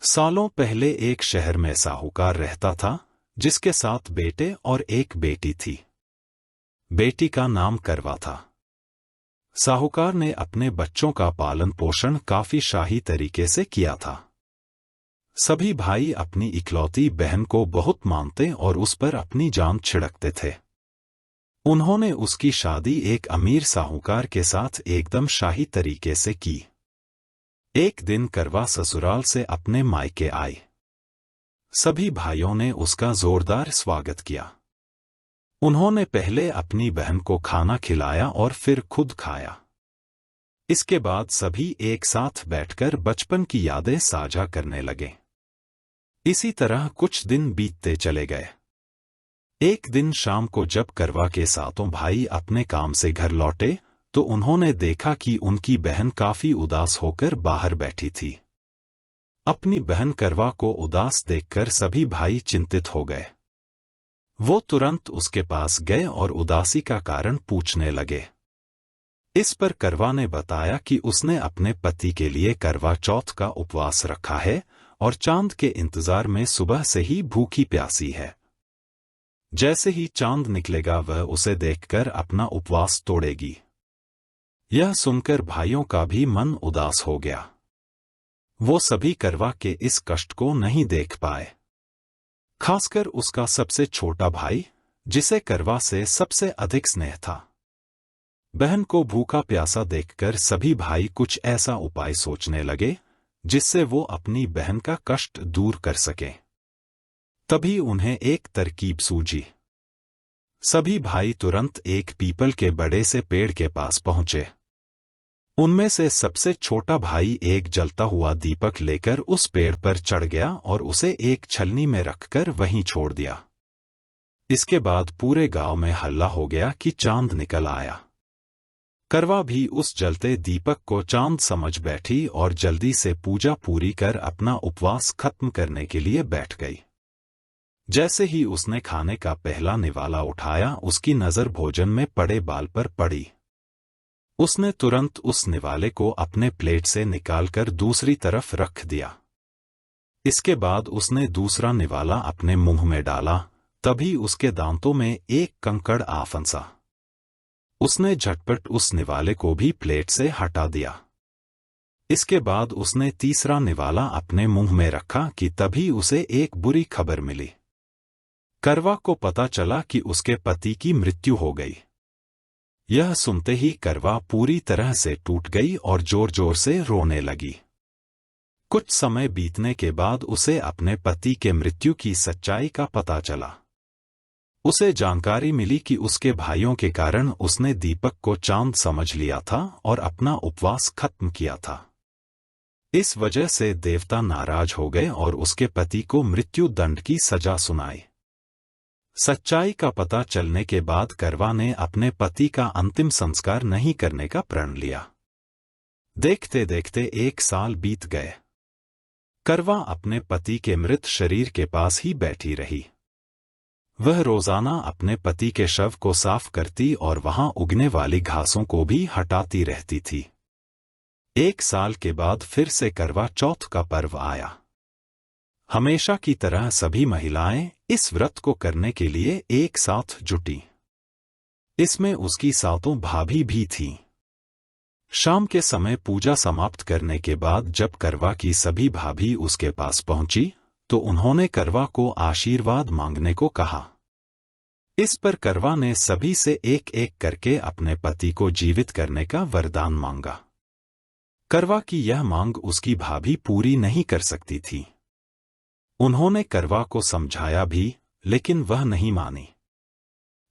सालों पहले एक शहर में साहूकार रहता था, जिसके 7 बेटे और एक बेटी थी। बेटी का नाम करवा था। साहूकार ने अपने बच्चों का पालन पोषण काफी शाही तरीके से किया था। सभी भाई अपनी इकलौती बहन को बहुत मानते और उस पर अपनी जान छिड़कते थे। उन्होंने उसकी शादी एक अमीर साहूकार के साथ एकदम शाही तरीके से की। एक दिन करवा ससुराल से अपने मायके आई। सभी भाइयों ने उसका जोरदार स्वागत किया। उन्होंने पहले अपनी बहन को खाना खिलाया और फिर खुद खाया। इसके बाद सभी एक साथ बैठकर बचपन की यादें साझा करने लगे। इसी तरह कुछ दिन बीतते चले गए। एक दिन शाम को जब करवा के सातों भाई अपने काम से घर लौटे, तो उन्होंने देखा कि उनकी बहन काफी उदास होकर बाहर बैठी थी। अपनी बहन करवा को उदास देखकर सभी भाई चिंतित हो गए। वो तुरंत उसके पास गए और उदासी का कारण पूछने लगे। इस पर करवा ने बताया कि उसने अपने पति के लिए करवा चौथ का उपवास रखा है और चांद के इंतजार में सुबह से ही भूखी प्यासी है। जैसे ही चांद निकलेगा वह उसे देखकर अपना उपवास तोड़ेगी। यह सुनकर भाइयों का भी मन उदास हो गया। वो सभी करवा के इस कष्ट को नहीं देख पाए। खासकर उसका सबसे छोटा भाई, जिसे करवा से सबसे अधिक स्नेह था। बहन को भूखा प्यासा देखकर सभी भाई कुछ ऐसा उपाय सोचने लगे जिससे वो अपनी बहन का कष्ट दूर कर सके। तभी उन्हें एक तरकीब सूझी। सभी भाई तुरंत एक पीपल के बड़े से पेड़ के पास पहुंचे। उनमें से सबसे छोटा भाई एक जलता हुआ दीपक लेकर उस पेड़ पर चढ़ गया और उसे एक छलनी में रखकर वहीं छोड़ दिया। इसके बाद पूरे गांव में हल्ला हो गया कि चांद निकल आया। करवा भी उस जलते दीपक को चांद समझ बैठी और जल्दी से पूजा पूरी कर अपना उपवास खत्म करने के लिए बैठ गई। जैसे ही उसने खाने का पहला निवाला उठाया, उसकी नजर भोजन में पड़े बाल पर पड़ी। उसने तुरंत उस निवाले को अपने प्लेट से निकालकर दूसरी तरफ रख दिया। इसके बाद उसने दूसरा निवाला अपने मुंह में डाला, तभी उसके दांतों में एक कंकड़ आ फंसा। उसने झटपट उस निवाले को भी प्लेट से हटा दिया। इसके बाद उसने तीसरा निवाला अपने मुंह में रखा कि तभी उसे एक बुरी खबर मिली। करवा को पता चला कि उसके पति की मृत्यु हो गई। यह सुनते ही करवा पूरी तरह से टूट गई और जोर जोर से रोने लगी। कुछ समय बीतने के बाद उसे अपने पति के मृत्यु की सच्चाई का पता चला। उसे जानकारी मिली कि उसके भाइयों के कारण उसने दीपक को चांद समझ लिया था और अपना उपवास खत्म किया था। इस वजह से देवता नाराज हो गए और उसके पति को मृत्यु दंड की सजा सुनाई। सच्चाई का पता चलने के बाद करवा ने अपने पति का अंतिम संस्कार नहीं करने का प्रण लिया। देखते देखते 1 साल बीत गए। करवा अपने पति के मृत शरीर के पास ही बैठी रही। वह रोजाना अपने पति के शव को साफ करती और वहां उगने वाली घासों को भी हटाती रहती थी। 1 साल के बाद फिर से करवा चौथ का पर्व आया। हमेशा की तरह सभी महिलाएं इस व्रत को करने के लिए एक साथ जुटी। इसमें उसकी 7 भाभी भी थीं। शाम के समय पूजा समाप्त करने के बाद जब करवा की सभी भाभी उसके पास पहुंची, तो उन्होंने करवा को आशीर्वाद मांगने को कहा। इस पर करवा ने सभी से एक एक करके अपने पति को जीवित करने का वरदान मांगा। करवा की यह मांग उसकी भाभी पूरी नहीं कर सकती थी। उन्होंने करवा को समझाया भी, लेकिन वह नहीं मानी।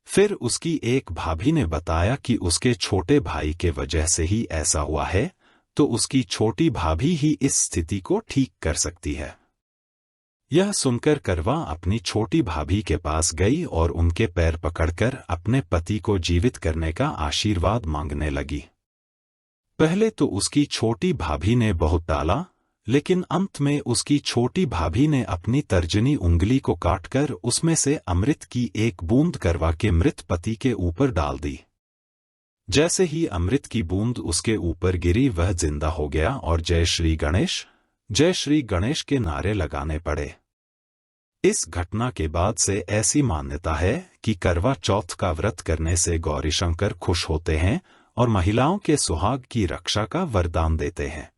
फिर उसकी एक भाभी ने बताया कि उसके छोटे भाई के वजह से ही ऐसा हुआ है, तो उसकी छोटी भाभी ही इस स्थिति को ठीक कर सकती है। यह सुनकर करवा अपनी छोटी भाभी के पास गई और उनके पैर पकड़कर अपने पति को जीवित करने का आशीर्वाद मांगने लगी। पहले तो उसकी छोटी भाभी ने बहुत टाला, लेकिन अंत में उसकी छोटी भाभी ने अपनी तर्जनी उंगली को काटकर उसमें से अमृत की एक बूंद करवा के मृत पति के ऊपर डाल दी। जैसे ही अमृत की बूंद उसके ऊपर गिरी, वह जिंदा हो गया और जय श्री गणेश, जय श्री गणेश के नारे लगाने पड़े। इस घटना के बाद से ऐसी मान्यता है कि करवा चौथ का व्रत करने से गौरीशंकर खुश होते हैं और महिलाओं के सुहाग की रक्षा का वरदान देते हैं।